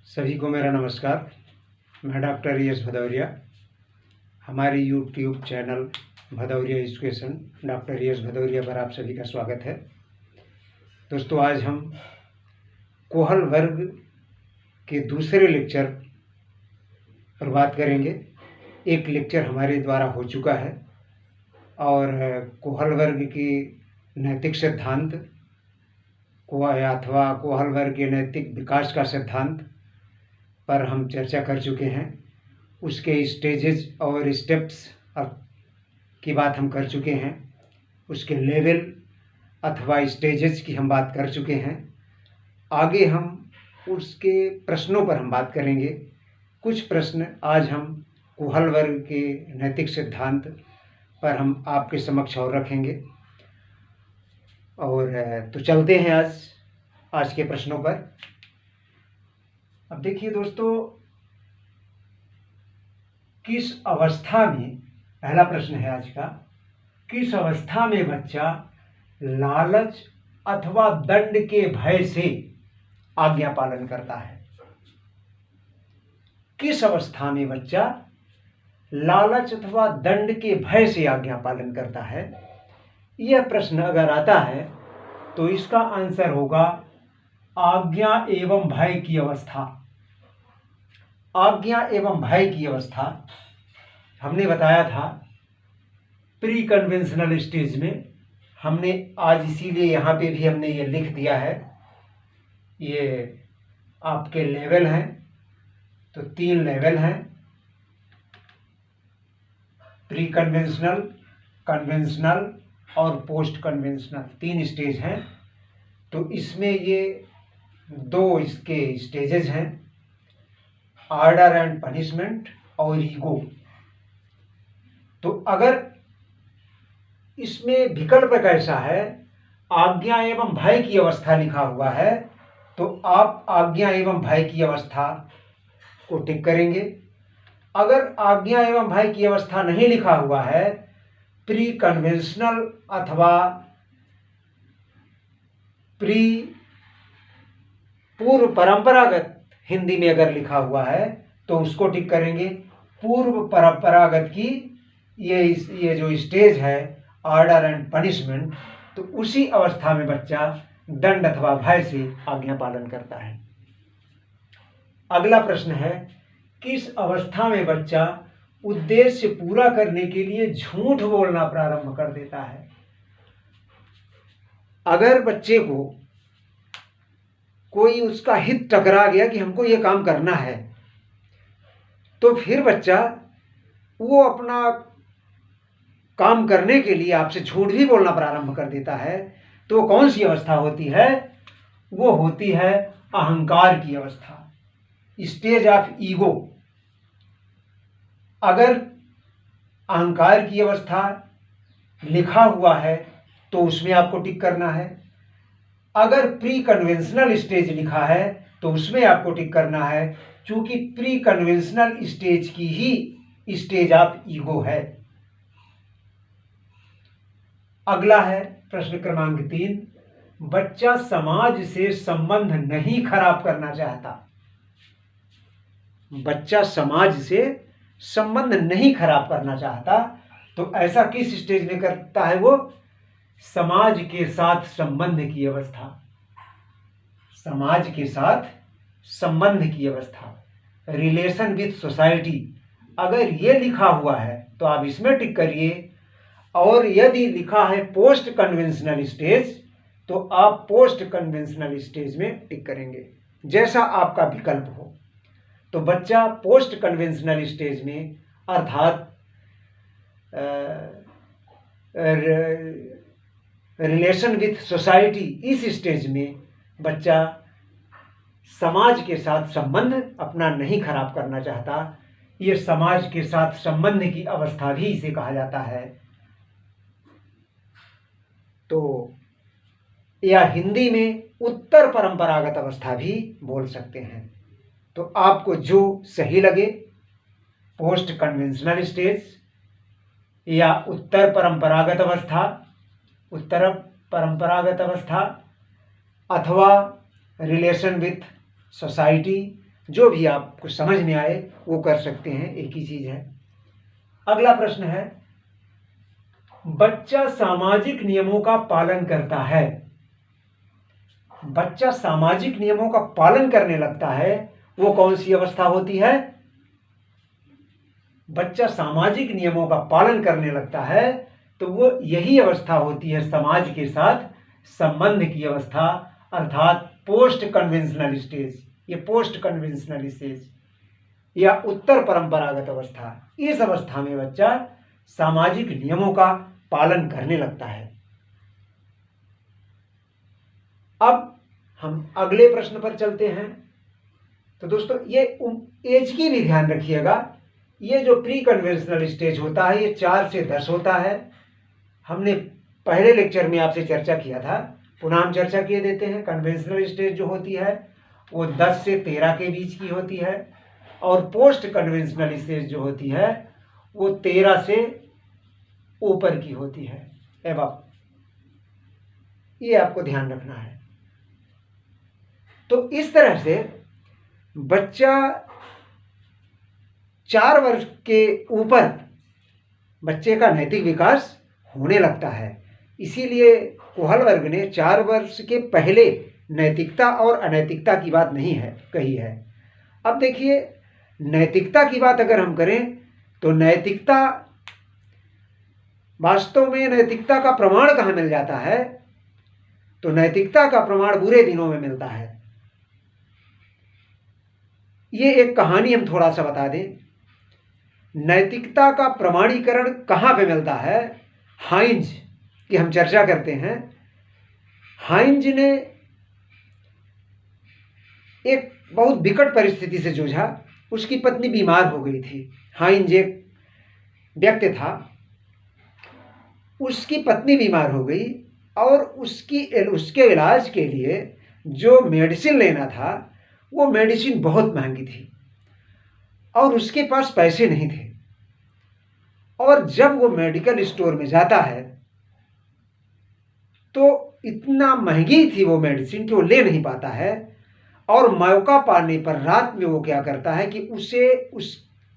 सभी को मेरा नमस्कार। मैं डॉक्टर यश भदौरिया। हमारी YouTube channel Bhadauria education doctor Yash Bhadauria पर आप सभी का स्वागत है। दोस्तों, आज हम कोहल वर्ग के दूसरे लेक्चर पर बात करेंगे। एक लेक्चर हमारे द्वारा हो चुका है और कोहल वर्ग की नैतिक सिद्धांत अथवा कोहल वर्ग के नैतिक विकास का सिद्धांत पर हम चर्चा कर चुके हैं। उसके स्टेजेस और स्टेप्स की बात हम कर चुके हैं। उसके लेवल अथवा स्टेजेस की हम बात कर चुके हैं। आगे हम उसके प्रश्नों पर हम बात करेंगे। कुछ प्रश्न आज हम कोहल वर्ग के नैतिक सिद्धांत पर हम आपके समक्ष और रखेंगे। और तो चलते हैं आज के प्रश्नों पर। अब देखिए दोस्तों, किस अवस्था में, पहला प्रश्न है आज का, किस अवस्था में बच्चा लालच अथवा दंड के भय से आज्ञा पालन करता है? किस अवस्था में बच्चा लालच अथवा दंड के भय से आज्ञा पालन करता है? यह प्रश्न अगर आता है तो इसका आंसर होगा आज्ञा एवं भय की अवस्था। आज्ञा एवं भय की अवस्था हमने बताया था प्री कन्वेंशनल स्टेज में। हमने आज इसीलिए यहाँ पे भी हमने ये लिख दिया है। ये आपके लेवल हैं, तो 3 लेवल हैं, प्री कन्वेंशनल, कन्वेंशनल और पोस्ट कन्वेंशनल, 3 स्टेज हैं। तो इसमें ये 2 इसके स्टेजेस हैं, ऑर्डर एंड पनिशमेंट और ईगो। तो अगर इसमें विकल्प कैसा है, आज्ञा एवं भय की अवस्था लिखा हुआ है, तो आप आज्ञा एवं भय की अवस्था को टिक करेंगे। अगर आज्ञा एवं भय की अवस्था नहीं लिखा हुआ है, प्री कन्वेंशनल अथवा पूर्व परंपरागत हिंदी में अगर लिखा हुआ है तो उसको टिक करेंगे। पूर्व परंपरागत की ये जो स्टेज है, ऑर्डर एंड पनिशमेंट, तो उसी अवस्था में बच्चा दंड अथवा भय से आज्ञा पालन करता है। अगला प्रश्न है, किस अवस्था में बच्चा उद्देश्य पूरा करने के लिए झूठ बोलना प्रारंभ कर देता है? अगर बच्चे को कोई उसका हित टकरा गया कि हमको ये काम करना है, तो फिर बच्चा वो अपना काम करने के लिए आपसे झूठ भी बोलना प्रारंभ कर देता है। तो कौन सी अवस्था होती है? वो होती है अहंकार की अवस्था, स्टेज ऑफ ईगो। अगर अहंकार की अवस्था लिखा हुआ है तो उसमें आपको टिक करना है। अगर प्री कन्वेंशनल स्टेज लिखा है तो उसमें आपको टिक करना है, क्योंकि प्री कन्वेंशनल स्टेज की ही स्टेज ऑफ ईगो है। अगला है प्रश्न क्रमांक 3, बच्चा समाज से संबंध नहीं खराब करना चाहता। बच्चा समाज से संबंध नहीं खराब करना चाहता, तो ऐसा किस स्टेज में करता है? वो समाज के साथ संबंध की अवस्था। समाज के साथ संबंध की अवस्था, रिलेशन विथ सोसाइटी। अगर ये लिखा हुआ है तो आप इसमें टिक करिए, और यदि लिखा है पोस्ट कन्वेंशनल स्टेज तो आप पोस्ट कन्वेंशनल स्टेज में टिक करेंगे, जैसा आपका विकल्प हो। तो बच्चा पोस्ट कन्वेंशनल स्टेज में, अर्थात रिलेशन विथ सोसाइटी, इस स्टेज में बच्चा समाज के साथ संबंध अपना नहीं खराब करना चाहता। ये समाज के साथ संबंध की अवस्था भी इसे कहा जाता है। तो या हिंदी में उत्तर परंपरागत अवस्था भी बोल सकते हैं। तो आपको जो सही लगे, पोस्ट कन्वेंशनल स्टेज या उत्तर परंपरागत अवस्था, अथवा रिलेशन विथ सोसाइटी, जो भी आपको समझ में आए वो कर सकते हैं, एक ही चीज है। अगला प्रश्न है, बच्चा सामाजिक नियमों का पालन करता है। बच्चा सामाजिक नियमों का पालन करने लगता है, वो कौन सी अवस्था होती है? बच्चा सामाजिक नियमों का पालन करने लगता है तो वो यही अवस्था होती है समाज के साथ संबंध की अवस्था, अर्थात पोस्ट कन्वेंशनल स्टेज। ये पोस्ट कन्वेंशनल स्टेज या उत्तर परंपरागत अवस्था, इस अवस्था में बच्चा सामाजिक नियमों का पालन करने लगता है। अब हम अगले प्रश्न पर चलते हैं। तो दोस्तों ये एज की भी ध्यान रखिएगा। ये जो प्री कन्वेंशनल स्टेज होता है ये 4 से 10 होता है। हमने पहले लेक्चर में आपसे चर्चा किया था, पुनः हम चर्चा किए देते हैं। कन्वेंशनल स्टेज जो होती है वो 10 से 13 के बीच की होती है और पोस्ट कन्वेंशनल स्टेज जो होती है वो 13 से ऊपर की होती है। एवं ये आपको ध्यान रखना है। तो इस तरह से बच्चा 4 वर्ष के ऊपर बच्चे का नैतिक विकास होने लगता है। इसीलिए कोहल वर्ग ने 4 वर्ष के पहले नैतिकता और अनैतिकता की बात नहीं है कही है। अब देखिए, नैतिकता की बात अगर हम करें तो नैतिकता, वास्तव में नैतिकता का प्रमाण कहाँ मिल जाता है? तो नैतिकता का प्रमाण बुरे दिनों में मिलता है। ये एक कहानी हम थोड़ा सा बता दें। नैतिकता का प्रमाणीकरण कहाँ पे मिलता है? हाइंज की हम चर्चा करते हैं। हाइंज ने एक बहुत विकट परिस्थिति से जूझा। उसकी पत्नी बीमार हो गई थी। हाइंज एक व्यक्ति था, उसकी पत्नी बीमार हो गई और उसके इलाज के लिए जो मेडिसिन लेना था वो मेडिसिन बहुत महंगी थी और उसके पास पैसे नहीं थे। और जब वो मेडिकल स्टोर में जाता है तो इतना महंगी थी वो मेडिसिन कि वो ले नहीं पाता है। और मौका पाने पर रात में वो क्या करता है कि उस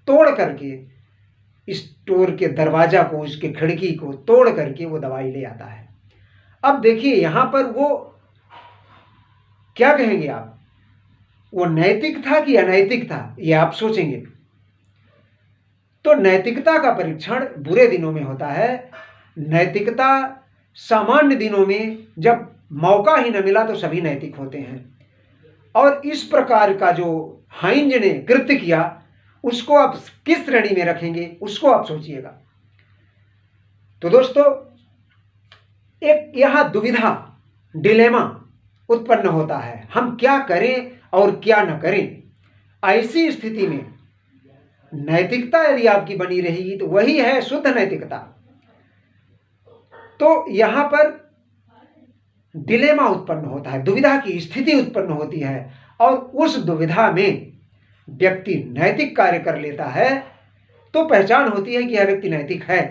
तोड़ करके स्टोर के दरवाजा को, उसके खिड़की को तोड़ करके वो दवाई ले आता है। अब देखिए यहां पर वो क्या कहेंगे आप, वो नैतिक था कि अनैतिक था, ये आप सोचेंगे। तो नैतिकता का परीक्षण बुरे दिनों में होता है। नैतिकता सामान्य दिनों में जब मौका ही न मिला तो सभी नैतिक होते हैं। और इस प्रकार का जो हाइंज ने कृत्य किया उसको आप किस श्रेणी में रखेंगे उसको आप सोचिएगा। तो दोस्तों एक यहां दुविधा, डिलेमा उत्पन्न होता है, हम क्या करें और क्या न करें। ऐसी स्थिति में नैतिकता यदि आपकी बनी रहेगी तो वही है शुद्ध नैतिकता। तो यहां पर डिलेमा उत्पन्न होता है, दुविधा की स्थिति उत्पन्न होती है और उस दुविधा में व्यक्ति नैतिक कार्य कर लेता है तो पहचान होती है कि यह व्यक्ति नैतिक है।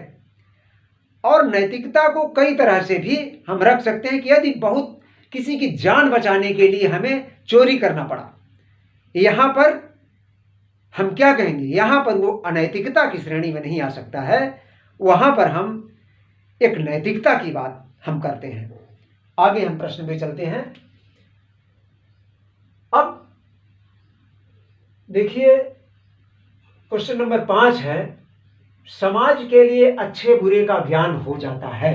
और नैतिकता को कई तरह से भी हम रख सकते हैं कि यदि बहुत किसी की जान बचाने के लिए हमें चोरी करना पड़ा, यहां पर हम क्या कहेंगे, यहां पर वो अनैतिकता की श्रेणी में नहीं आ सकता है। वहां पर हम एक नैतिकता की बात हम करते हैं। आगे हम प्रश्न पे चलते हैं। अब देखिए क्वेश्चन नंबर 5 है, समाज के लिए अच्छे बुरे का ज्ञान हो जाता है।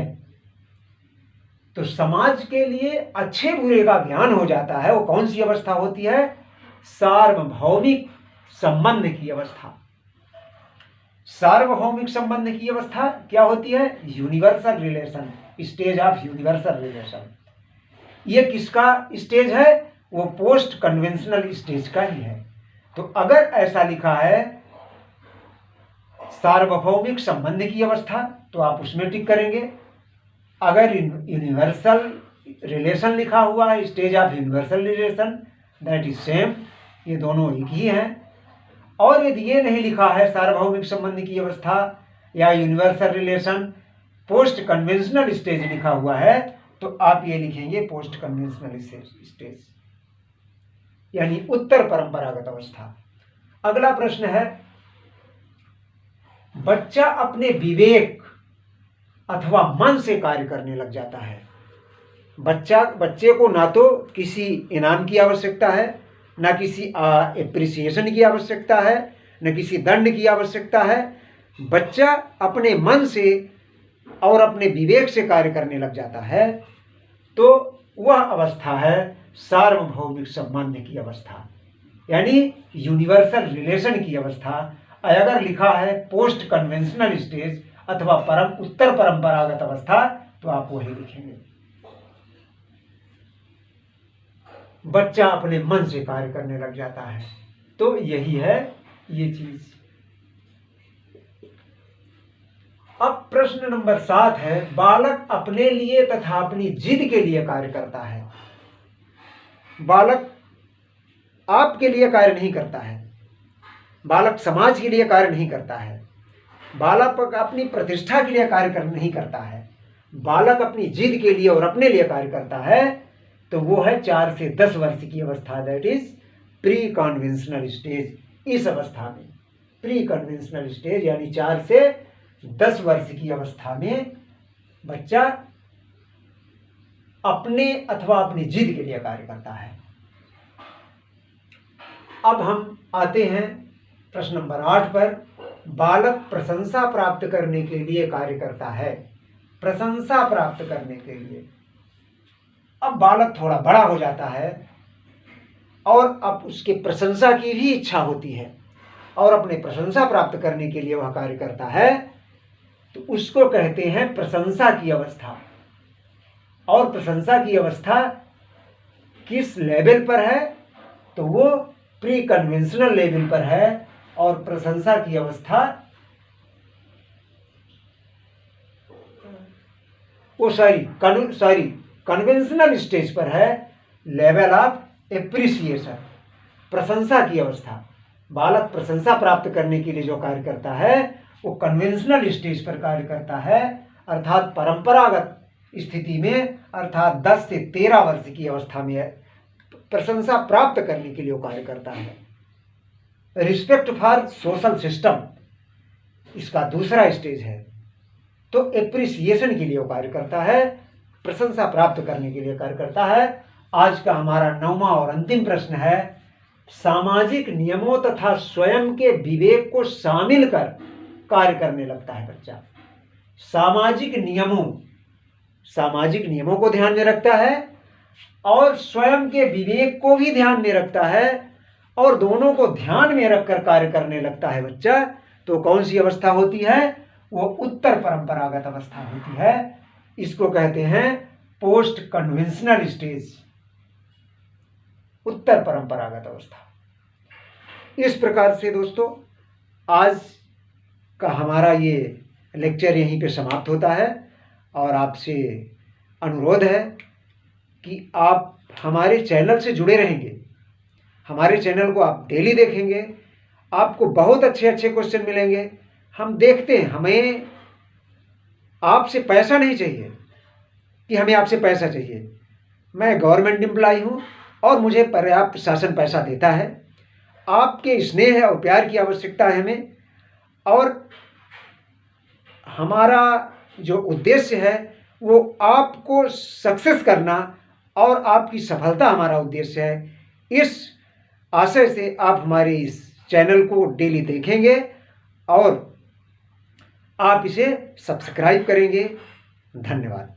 तो समाज के लिए अच्छे बुरे का ज्ञान हो जाता है, वो कौन सी अवस्था होती है? सार्वभौमिक संबंध की अवस्था। सार्वभौमिक संबंध की अवस्था क्या होती है? Universal relation, stage of universal relation. ये किसका स्टेज है? वो पोस्ट कन्वेंशनल स्टेज का ही है। तो अगर ऐसा लिखा है सार्वभौमिक संबंध की अवस्था तो आप उसमें टिक करेंगे। अगर यूनिवर्सल रिलेशन लिखा हुआ है, stage of universal relation, that is same, ये दोनों एक ही हैं। और यदि ये नहीं लिखा है सार्वभौमिक संबंध की अवस्था या universal relation, post conventional stage लिखा हुआ है तो आप ये लिखेंगे पोस्ट कन्वेंशनल स्टेज। यानी उत्तर परंपरागत अवस्था। अगला प्रश्न है, बच्चा अपने विवेक अथवा मन से कार्य करने लग जाता है। बच्चे को ना तो किसी इनाम की आवश्यकता है, ना किसी एप्रिसिएशन की आवश्यकता है, न किसी दंड की आवश्यकता है। बच्चा अपने मन से और अपने विवेक से कार्य करने लग जाता है, तो वह अवस्था है सार्वभौमिक संबंध की अवस्था, यानी यूनिवर्सल रिलेशन की अवस्था। अगर लिखा है पोस्ट कन्वेंशनल स्टेज अथवा उत्तर परंपरागत अवस्था, तो आप वही लिखेंगे। बच्चा अपने मन से कार्य करने लग जाता है, तो यही है ये चीज। अब प्रश्न नंबर 7 है, बालक अपने लिए तथा अपनी जिद के लिए कार्य करता है। बालक आपके लिए कार्य नहीं करता है, बालक समाज के लिए कार्य नहीं करता है, बालक अपनी प्रतिष्ठा के लिए कार्य नहीं करता है, बालक अपनी जिद के लिए और अपने लिए कार्य करता है, तो वो है 4 से 10 वर्ष की अवस्था, that is pre conventional stage. इस अवस्था में प्री कन्वेंशनल स्टेज यानी 4 से 10 वर्ष की अवस्था में बच्चा अपने अथवा अपनी जिद के लिए कार्य करता है। अब हम आते हैं प्रश्न नंबर 8 पर। बालक प्रशंसा प्राप्त करने के लिए कार्य करता है। प्रशंसा प्राप्त करने के लिए। अब बालक थोड़ा बड़ा हो जाता है और अब उसके प्रशंसा की भी इच्छा होती है और अपने प्रशंसा प्राप्त करने के लिए वह कार्य करता है, तो उसको कहते हैं प्रशंसा की अवस्था। और प्रशंसा की अवस्था किस लेवल पर है, तो वो प्री कन्वेंशनल लेवल पर है। और प्रशंसा की अवस्था कन्वेंशनल स्टेज पर है, लेवल ऑफ एप्रिसिएशन, प्रशंसा की अवस्था। बालक प्रशंसा प्राप्त करने के लिए जो कार्य करता है वो कन्वेंशनल स्टेज पर कार्य करता है, अर्थात परंपरागत स्थिति में, अर्थात 10 से 13 वर्ष की अवस्था में प्रशंसा प्राप्त करने के लिए वो कार्य करता है। रिस्पेक्ट फॉर सोशल सिस्टम इसका दूसरा स्टेज है। तो एप्रिसिएशन के लिए वो कार्य करता है, प्रशंसा प्राप्त करने के लिए कार्य करता है। आज का हमारा 9वां और अंतिम प्रश्न है, सामाजिक नियमों तथा स्वयं के विवेक को शामिल कर कार्य करने लगता है बच्चा। सामाजिक नियमों को ध्यान में रखता है और स्वयं के विवेक को भी ध्यान में रखता है, और दोनों को ध्यान में रखकर कार्य करने लगता है बच्चा। तो कौन सी अवस्था होती है, वो उत्तर परंपरागत अवस्था होती है। इसको कहते हैं पोस्ट कन्वेंशनल स्टेज, उत्तर परंपरागत अवस्था। इस प्रकार से दोस्तों आज का हमारा ये लेक्चर यहीं पे समाप्त होता है, और आपसे अनुरोध है कि आप हमारे चैनल से जुड़े रहेंगे। हमारे चैनल को आप डेली देखेंगे, आपको बहुत अच्छे अच्छे क्वेश्चन मिलेंगे। हम देखते हैं, हमें आपसे पैसा नहीं चाहिए कि हमें आपसे पैसा चाहिए। मैं गवर्नमेंट एम्प्लॉय हूँ और मुझे पर्याप्त शासन पैसा देता है। आपके स्नेह और प्यार की आवश्यकता है हमें, और हमारा जो उद्देश्य है वो आपको सक्सेस करना और आपकी सफलता हमारा उद्देश्य है। इस आशय से आप हमारे इस चैनल को डेली देखेंगे और आप इसे सब्सक्राइब करेंगे। धन्यवाद।